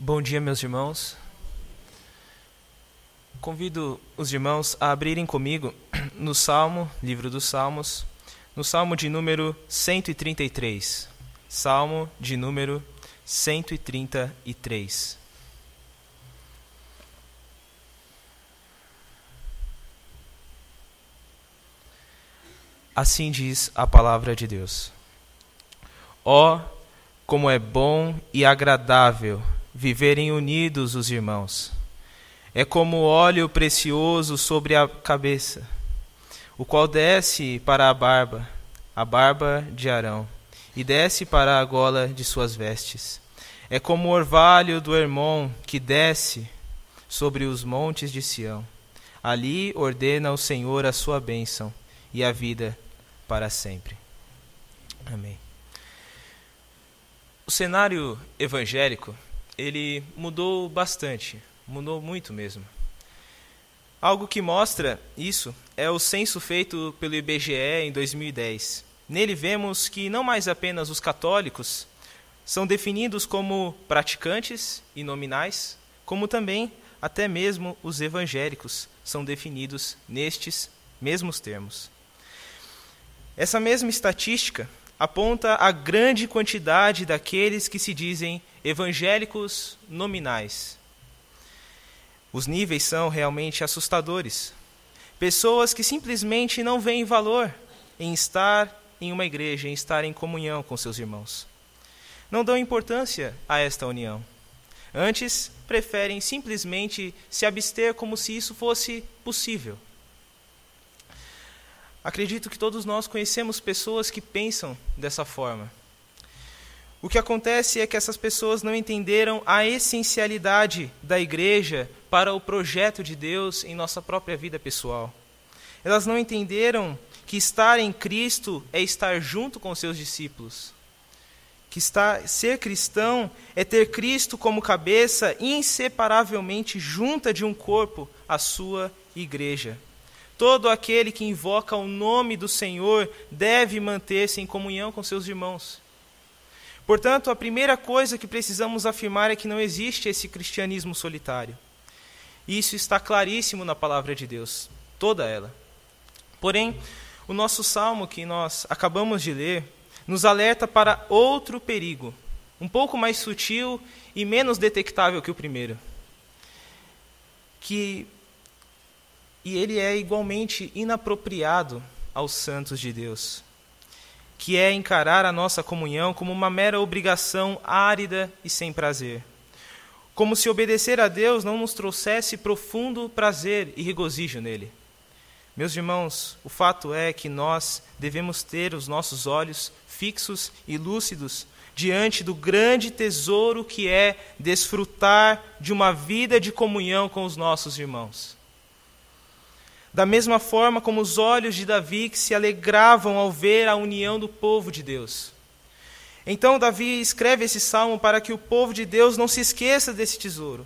Bom dia, meus irmãos. Convido os irmãos a abrirem comigo no Salmo, livro dos Salmos, no Salmo de número 133. Salmo de número 133. Assim diz a palavra de Deus. Ó, como é bom e agradável viverem unidos os irmãos. É como óleo precioso sobre a cabeça, o qual desce para a barba de Arão, e desce para a gola de suas vestes. É como o orvalho do Hermon que desce sobre os montes de Sião. Ali ordena o Senhor a sua bênção e a vida para sempre. Amém. O cenário evangélico, ele mudou bastante, mudou muito mesmo. Algo que mostra isso é o censo feito pelo IBGE em 2010. Nele vemos que não mais apenas os católicos são definidos como praticantes e nominais, como também até mesmo os evangélicos são definidos nestes mesmos termos. Essa mesma estatística aponta a grande quantidade daqueles que se dizem evangélicos nominais. Os níveis são realmente assustadores. Pessoas que simplesmente não veem valor em estar em uma igreja, em estar em comunhão com seus irmãos. Não dão importância a esta união. Antes, preferem simplesmente se abster como se isso fosse possível. Acredito que todos nós conhecemos pessoas que pensam dessa forma. O que acontece é que essas pessoas não entenderam a essencialidade da igreja para o projeto de Deus em nossa própria vida pessoal. Elas não entenderam que estar em Cristo é estar junto com seus discípulos. Ser cristão é ter Cristo como cabeça inseparavelmente junta de um corpo, a sua igreja. Todo aquele que invoca o nome do Senhor deve manter-se em comunhão com seus irmãos. Portanto, a primeira coisa que precisamos afirmar é que não existe esse cristianismo solitário. Isso está claríssimo na palavra de Deus, toda ela. Porém, o nosso salmo que nós acabamos de ler nos alerta para outro perigo, um pouco mais sutil e menos detectável que o primeiro. E ele é igualmente inapropriado aos santos de Deus, que é encarar a nossa comunhão como uma mera obrigação árida e sem prazer. Como se obedecer a Deus não nos trouxesse profundo prazer e regozijo nele. Meus irmãos, o fato é que nós devemos ter os nossos olhos fixos e lúcidos diante do grande tesouro que é desfrutar de uma vida de comunhão com os nossos irmãos. Da mesma forma como os olhos de Davi que se alegravam ao ver a união do povo de Deus. Então Davi escreve esse salmo para que o povo de Deus não se esqueça desse tesouro.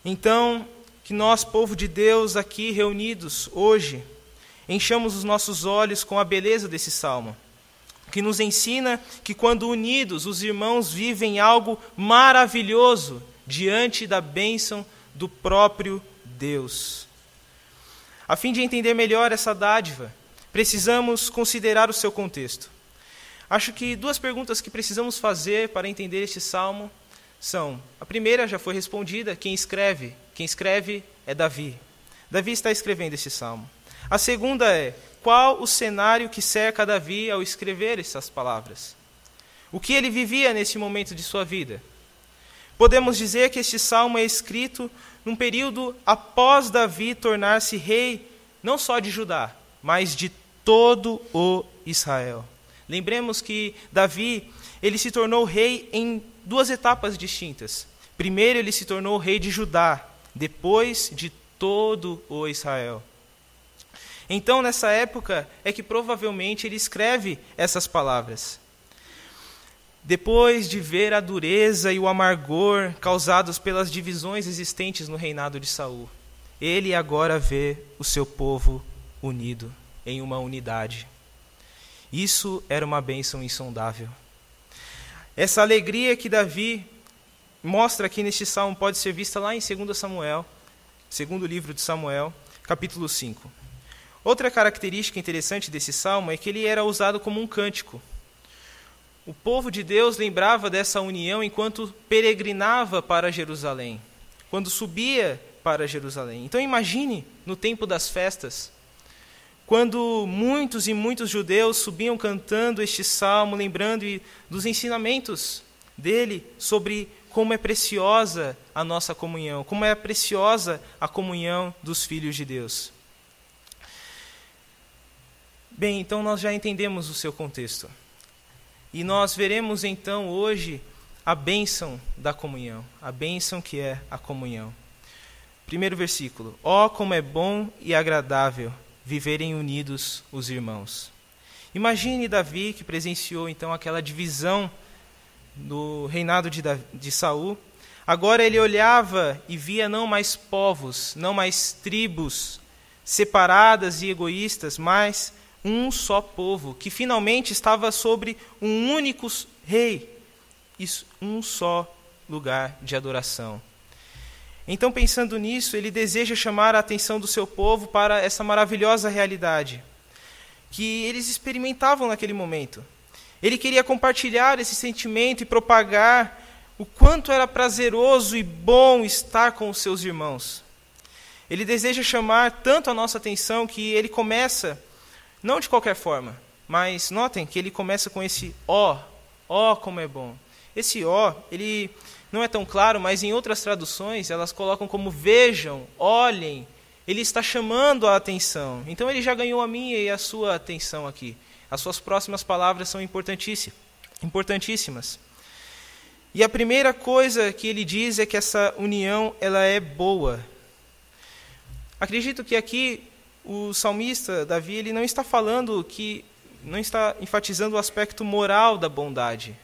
Então, que nós, povo de Deus, aqui reunidos hoje, enchamos os nossos olhos com a beleza desse salmo, que nos ensina que quando unidos os irmãos vivem algo maravilhoso diante da bênção do próprio Deus. A fim de entender melhor essa dádiva, precisamos considerar o seu contexto. Acho que duas perguntas que precisamos fazer para entender este salmo são: a primeira já foi respondida, quem escreve é Davi. Davi está escrevendo esse salmo. A segunda é: qual o cenário que cerca Davi ao escrever essas palavras? O que ele vivia nesse momento de sua vida? Podemos dizer que este salmo é escrito num período após Davi tornar-se rei, não só de Judá, mas de todo o Israel. Lembremos que Davi, ele se tornou rei em duas etapas distintas. Primeiro ele se tornou rei de Judá, depois de todo o Israel. Então, nessa época, é que provavelmente ele escreve essas palavras. Depois de ver a dureza e o amargor causados pelas divisões existentes no reinado de Saul, ele agora vê o seu povo unido em uma unidade. Isso era uma bênção insondável. Essa alegria que Davi mostra aqui neste salmo pode ser vista lá em 2 Samuel, segundo livro de Samuel, capítulo 5. Outra característica interessante desse salmo é que ele era usado como um cântico. O povo de Deus lembrava dessa união enquanto peregrinava para Jerusalém, quando subia para Jerusalém. Então imagine no tempo das festas, quando muitos e muitos judeus subiam cantando este salmo, lembrando dos ensinamentos dele sobre como é preciosa a nossa comunhão, como é preciosa a comunhão dos filhos de Deus. Bem, então nós já entendemos o seu contexto. E nós veremos então hoje a bênção da comunhão, a bênção que é a comunhão. Primeiro versículo: ó, como é bom e agradável viverem unidos os irmãos. Imagine Davi, que presenciou então aquela divisão do reinado de Saul. Agora ele olhava e via não mais povos, não mais tribos separadas e egoístas, mas um só povo, que finalmente estava sobre um único rei e um só lugar de adoração. Então, pensando nisso, ele deseja chamar a atenção do seu povo para essa maravilhosa realidade que eles experimentavam naquele momento. Ele queria compartilhar esse sentimento e propagar o quanto era prazeroso e bom estar com os seus irmãos. Ele deseja chamar tanto a nossa atenção que ele começa, não de qualquer forma, mas notem que ele começa com esse ó, como é bom. Esse ó, ele não é tão claro, mas em outras traduções elas colocam como vejam, olhem. Ele está chamando a atenção. Então ele já ganhou a minha e a sua atenção aqui. As suas próximas palavras são importantíssimas. E a primeira coisa que ele diz é que essa união ela é boa. Acredito que aqui o salmista Davi ele não está enfatizando o aspecto moral da bondade,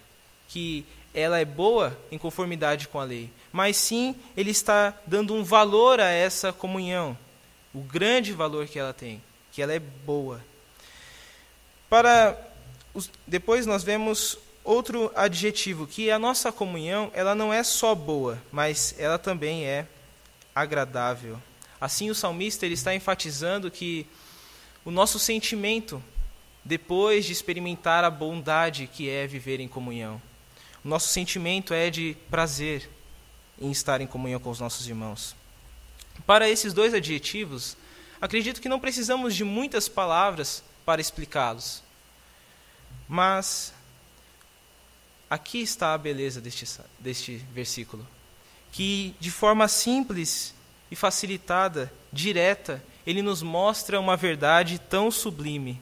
que ela é boa em conformidade com a lei, mas sim ele está dando um valor a essa comunhão, o grande valor que ela tem, que ela é boa. Depois nós vemos outro adjetivo, que a nossa comunhão ela não é só boa, mas ela também é agradável. Assim o salmista ele está enfatizando que o nosso sentimento, depois de experimentar a bondade que é viver em comunhão, o nosso sentimento é de prazer em estar em comunhão com os nossos irmãos. Para esses dois adjetivos, acredito que não precisamos de muitas palavras para explicá-los. Mas aqui está a beleza deste versículo, que de forma simples e facilitada, direta, ele nos mostra uma verdade tão sublime,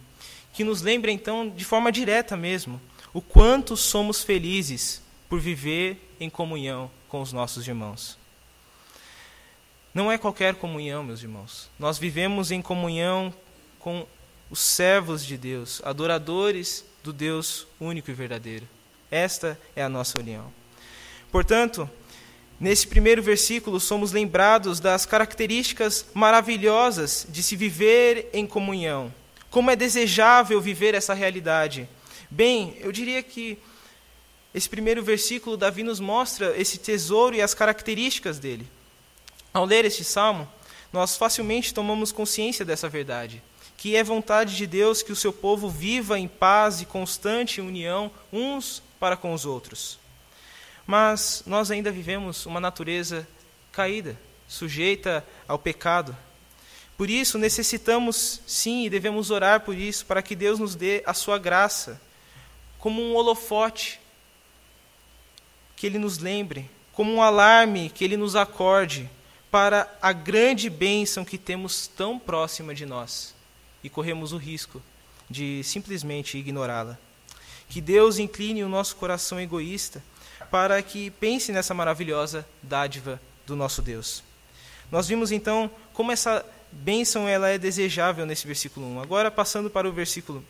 que nos lembra então, de forma direta mesmo, o quanto somos felizes por viver em comunhão com os nossos irmãos. Não é qualquer comunhão, meus irmãos. Nós vivemos em comunhão com os servos de Deus, adoradores do Deus único e verdadeiro. Esta é a nossa união. Portanto, nesse primeiro versículo, somos lembrados das características maravilhosas de se viver em comunhão. Como é desejável viver essa realidade. Bem, eu diria que esse primeiro versículo, Davi nos mostra esse tesouro e as características dele. Ao ler este salmo, nós facilmente tomamos consciência dessa verdade, que é vontade de Deus que o seu povo viva em paz e constante união uns para com os outros. Mas nós ainda vivemos uma natureza caída, sujeita ao pecado. Por isso, necessitamos, sim, e devemos orar por isso, para que Deus nos dê a sua graça, como um holofote, que Ele nos lembre, como um alarme, que Ele nos acorde, para a grande bênção que temos tão próxima de nós, e corremos o risco de simplesmente ignorá-la. Que Deus incline o nosso coração egoísta, para que pense nessa maravilhosa dádiva do nosso Deus. Nós vimos então como essa bênção ela é desejável nesse versículo 1. Agora, passando para o versículo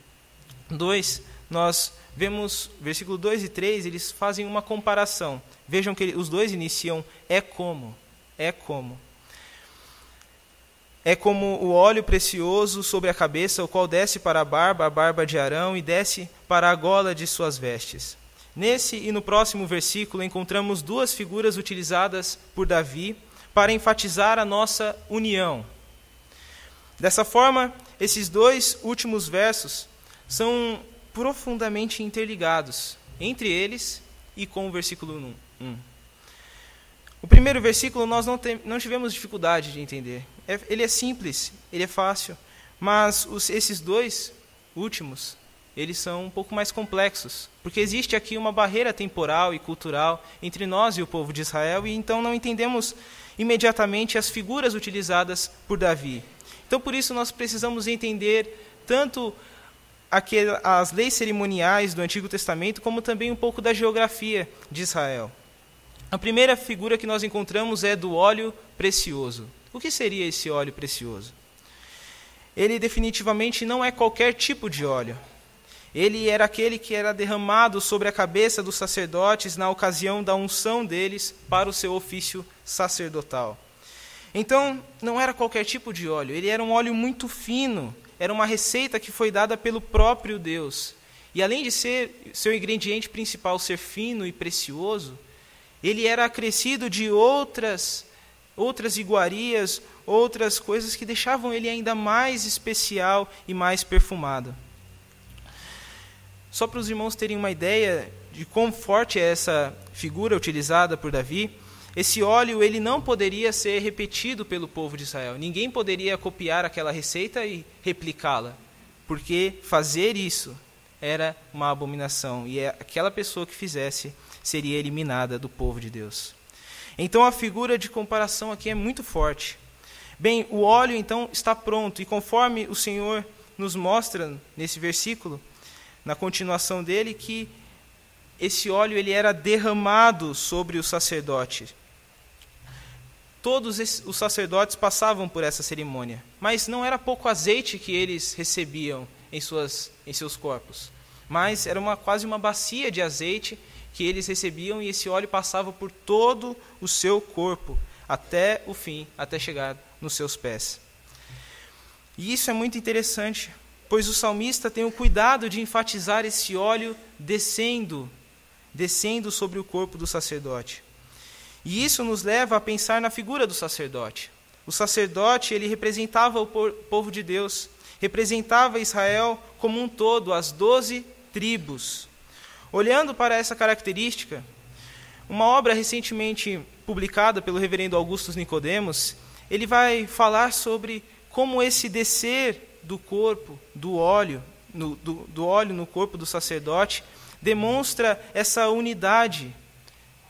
2, nós vemos, versículo 2 e 3, eles fazem uma comparação. Vejam que os dois iniciam é como o óleo precioso sobre a cabeça, o qual desce para a barba de Arão, e desce para a gola de suas vestes. Nesse e no próximo versículo encontramos duas figuras utilizadas por Davi para enfatizar a nossa união. Dessa forma, esses dois últimos versos são profundamente interligados entre eles e com o versículo 1. O primeiro versículo nós não tivemos dificuldade de entender. Ele é simples, ele é fácil, mas esses dois últimos, eles são um pouco mais complexos, porque existe aqui uma barreira temporal e cultural entre nós e o povo de Israel, e então não entendemos imediatamente as figuras utilizadas por Davi. Então, por isso, nós precisamos entender tanto as leis cerimoniais do Antigo Testamento, como também um pouco da geografia de Israel. A primeira figura que nós encontramos é do óleo precioso. O que seria esse óleo precioso? Ele definitivamente não é qualquer tipo de óleo. Ele era aquele que era derramado sobre a cabeça dos sacerdotes na ocasião da unção deles para o seu ofício sacerdotal. Então, não era qualquer tipo de óleo, ele era um óleo muito fino, era uma receita que foi dada pelo próprio Deus. E além de ser seu ingrediente principal ser fino e precioso, ele era acrescido de outras iguarias, outras coisas que deixavam ele ainda mais especial e mais perfumado. Só para os irmãos terem uma ideia de quão forte é essa figura utilizada por Davi, esse óleo ele não poderia ser repetido pelo povo de Israel. Ninguém poderia copiar aquela receita e replicá-la, porque fazer isso era uma abominação, e aquela pessoa que fizesse seria eliminada do povo de Deus. Então a figura de comparação aqui é muito forte. Bem, o óleo então está pronto, e conforme o Senhor nos mostra nesse versículo, na continuação dele, que esse óleo ele era derramado sobre o sacerdote. Todos os sacerdotes passavam por essa cerimônia, mas não era pouco azeite que eles recebiam em seus corpos, mas era quase uma bacia de azeite que eles recebiam, e esse óleo passava por todo o seu corpo, até o fim, até chegar nos seus pés. E isso é muito interessante, pois o salmista tem o cuidado de enfatizar esse óleo descendo sobre o corpo do sacerdote. E isso nos leva a pensar na figura do sacerdote. O sacerdote, ele representava o povo de Deus, representava Israel como um todo, as 12 tribos. Olhando para essa característica, uma obra recentemente publicada pelo reverendo Augusto Nicodemos, ele vai falar sobre como esse descer do corpo, do óleo no corpo do sacerdote, demonstra essa unidade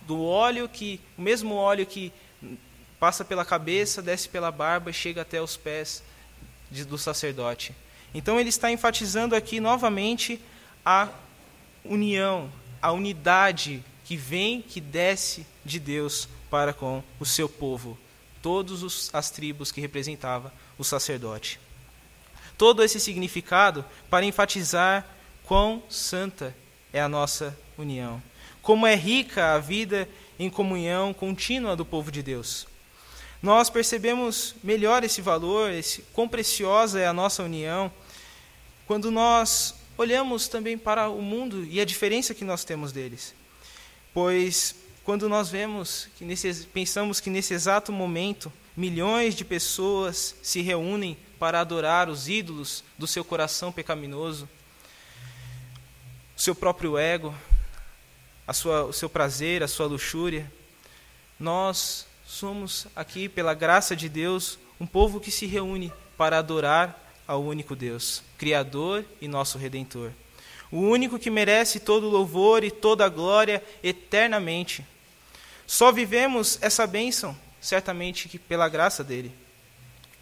do óleo, o mesmo óleo que passa pela cabeça, desce pela barba e chega até os pés do sacerdote. Então ele está enfatizando aqui novamente a união, a unidade que desce de Deus para com o seu povo, todas as tribos que representava o sacerdote. Todo esse significado para enfatizar quão santa é a nossa união, como é rica a vida em comunhão contínua do povo de Deus. Nós percebemos melhor esse valor, quão preciosa é a nossa união, quando nós olhamos também para o mundo e a diferença que nós temos deles. Pois quando nós pensamos que nesse exato momento, milhões de pessoas se reúnem para adorar os ídolos do seu coração pecaminoso, o seu próprio ego, o seu prazer, a sua luxúria. Nós somos aqui, pela graça de Deus, um povo que se reúne para adorar ao único Deus, Criador e nosso Redentor. O único que merece todo o louvor e toda a glória eternamente. Só vivemos essa bênção, certamente que pela graça dele,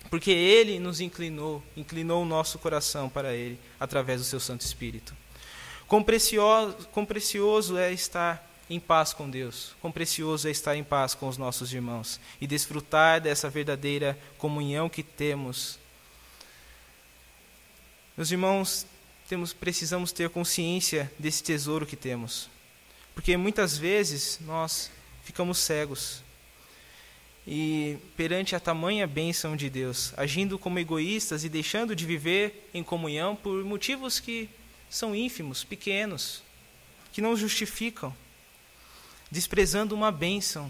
porque ele nos inclinou o nosso coração para ele, através do seu Santo Espírito. Quão precioso é estar em paz com Deus, quão precioso é estar em paz com os nossos irmãos e desfrutar dessa verdadeira comunhão que temos. Meus irmãos, precisamos ter consciência desse tesouro que temos, porque muitas vezes nós ficamos cegos e perante a tamanha bênção de Deus, agindo como egoístas e deixando de viver em comunhão por motivos que são ínfimos, pequenos, que não justificam, desprezando uma bênção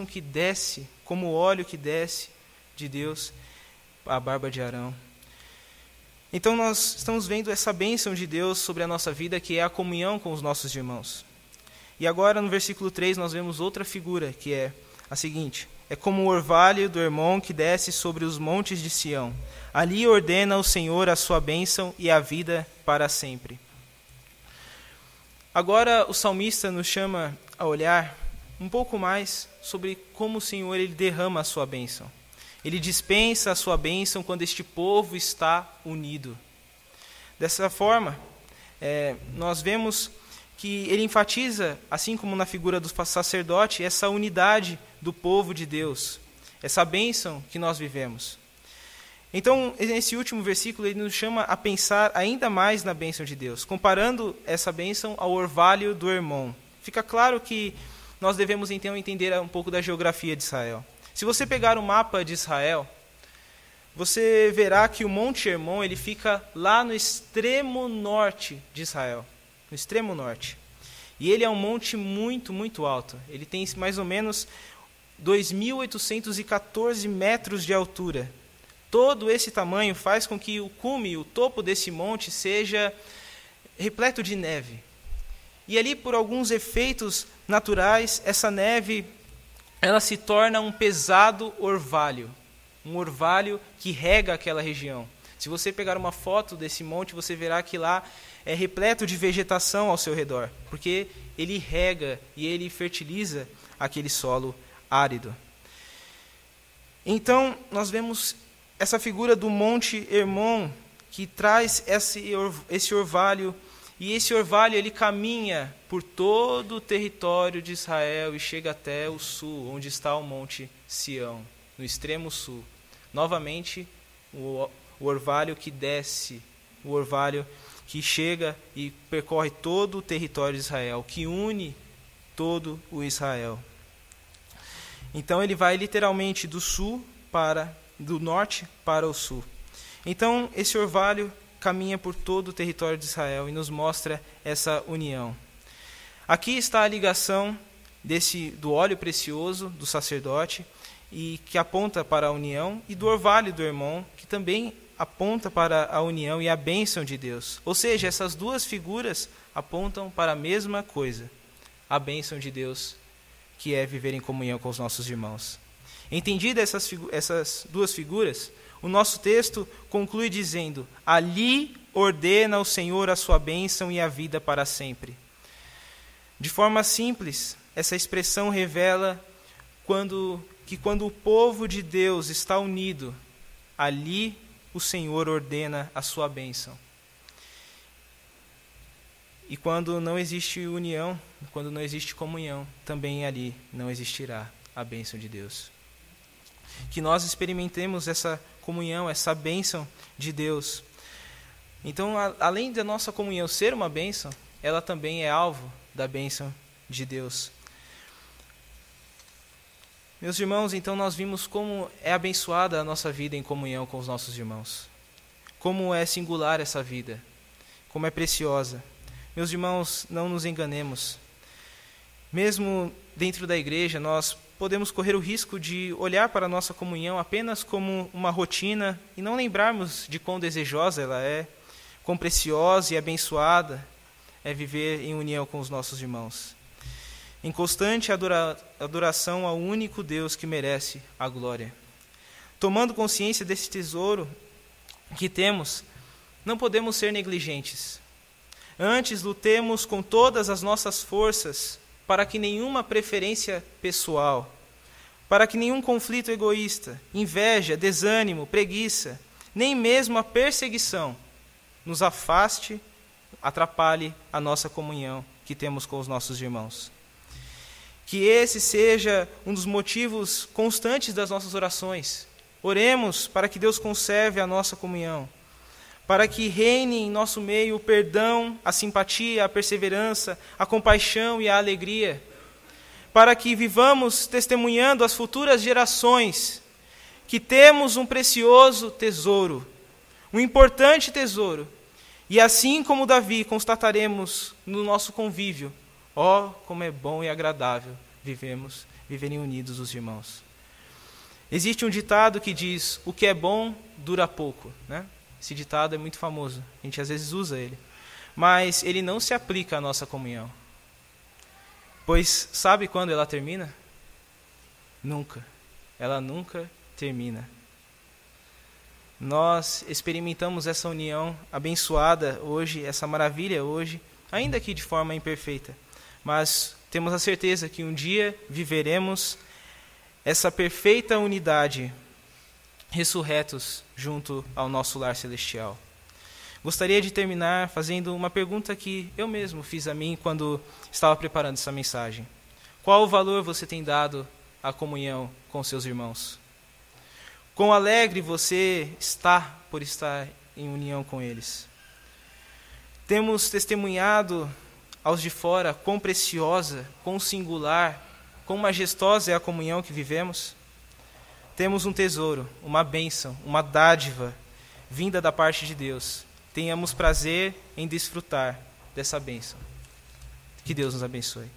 que desce, como o óleo que desce de Deus à barba de Arão. Então nós estamos vendo essa bênção de Deus sobre a nossa vida, que é a comunhão com os nossos irmãos. E agora no versículo 3 nós vemos outra figura, que é a seguinte: é como o orvalho do Hermon que desce sobre os montes de Sião. Ali ordena o Senhor a sua bênção e a vida para sempre. Agora o salmista nos chama a olhar um pouco mais sobre como o Senhor ele derrama a sua bênção. Ele dispensa a sua bênção quando este povo está unido. Dessa forma, nós vemos que ele enfatiza, assim como na figura do sacerdote, essa unidade do povo de Deus, essa bênção que nós vivemos. Então, nesse último versículo, ele nos chama a pensar ainda mais na bênção de Deus, comparando essa bênção ao orvalho do Hermon. Fica claro que nós devemos então entender um pouco da geografia de Israel. Se você pegar o mapa de Israel, você verá que o Monte Hermon ele fica lá no extremo norte de Israel, no extremo norte. E ele é um monte muito, muito alto. Ele tem mais ou menos 2.814 metros de altura. Todo esse tamanho faz com que o cume, o topo desse monte, seja repleto de neve. E ali, por alguns efeitos naturais, essa neve ela se torna um pesado orvalho. Um orvalho que rega aquela região. Se você pegar uma foto desse monte, você verá que lá é repleto de vegetação ao seu redor, porque ele rega e ele fertiliza aquele solo árido. Então, nós vemos essa figura do Monte Hermon, que traz esse orvalho, e esse orvalho ele caminha por todo o território de Israel e chega até o sul, onde está o Monte Sião, no extremo sul. Novamente, o orvalho que desce, o orvalho que chega e percorre todo o território de Israel, que une todo o Israel. Então ele vai literalmente do norte para o sul. Então esse orvalho caminha por todo o território de Israel e nos mostra essa união. Aqui está a ligação do óleo precioso do sacerdote, e que aponta para a união, e do orvalho do Hermon, que também aponta para a união e a bênção de Deus. Ou seja, essas duas figuras apontam para a mesma coisa, a bênção de Deus, que é viver em comunhão com os nossos irmãos. Entendidas essas duas figuras, o nosso texto conclui dizendo: ali ordena o Senhor a sua bênção e a vida para sempre. De forma simples, essa expressão revela que quando o povo de Deus está unido, ali o Senhor ordena a sua bênção. E quando não existe união, quando não existe comunhão, também ali não existirá a bênção de Deus. Que nós experimentemos essa comunhão, essa bênção de Deus. Então, além da nossa comunhão ser uma bênção, ela também é alvo da bênção de Deus. Meus irmãos, então nós vimos como é abençoada a nossa vida em comunhão com os nossos irmãos. Como é singular essa vida, como é preciosa. Meus irmãos, não nos enganemos. Mesmo dentro da igreja, nós podemos correr o risco de olhar para a nossa comunhão apenas como uma rotina e não lembrarmos de quão desejosa ela é, quão preciosa e abençoada é viver em união com os nossos irmãos. Em constante adoração ao único Deus que merece a glória. Tomando consciência desse tesouro que temos, não podemos ser negligentes. Antes, lutemos com todas as nossas forças para que nenhuma preferência pessoal, para que nenhum conflito egoísta, inveja, desânimo, preguiça, nem mesmo a perseguição nos afaste, atrapalhe a nossa comunhão que temos com os nossos irmãos. Que esse seja um dos motivos constantes das nossas orações. Oremos para que Deus conserve a nossa comunhão, para que reine em nosso meio o perdão, a simpatia, a perseverança, a compaixão e a alegria, para que vivamos testemunhando às futuras gerações que temos um precioso tesouro, um importante tesouro, e assim como Davi constataremos no nosso convívio Ó, como é bom e agradável viverem unidos os irmãos. Existe um ditado que diz: o que é bom dura pouco, né? Esse ditado é muito famoso, a gente às vezes usa ele. Mas ele não se aplica à nossa comunhão. Pois sabe quando ela termina? Nunca. Ela nunca termina. Nós experimentamos essa união abençoada hoje, essa maravilha hoje, ainda que de forma imperfeita. Mas temos a certeza que um dia viveremos essa perfeita unidade, ressurretos junto ao nosso lar celestial. Gostaria de terminar fazendo uma pergunta que eu mesmo fiz a mim quando estava preparando essa mensagem. Qual o valor você tem dado à comunhão com seus irmãos? Quão alegre você está por estar em união com eles? Temos testemunhado aos de fora quão preciosa, quão singular, quão majestosa é a comunhão que vivemos? Temos um tesouro, uma bênção, uma dádiva vinda da parte de Deus. Tenhamos prazer em desfrutar dessa bênção. Que Deus nos abençoe.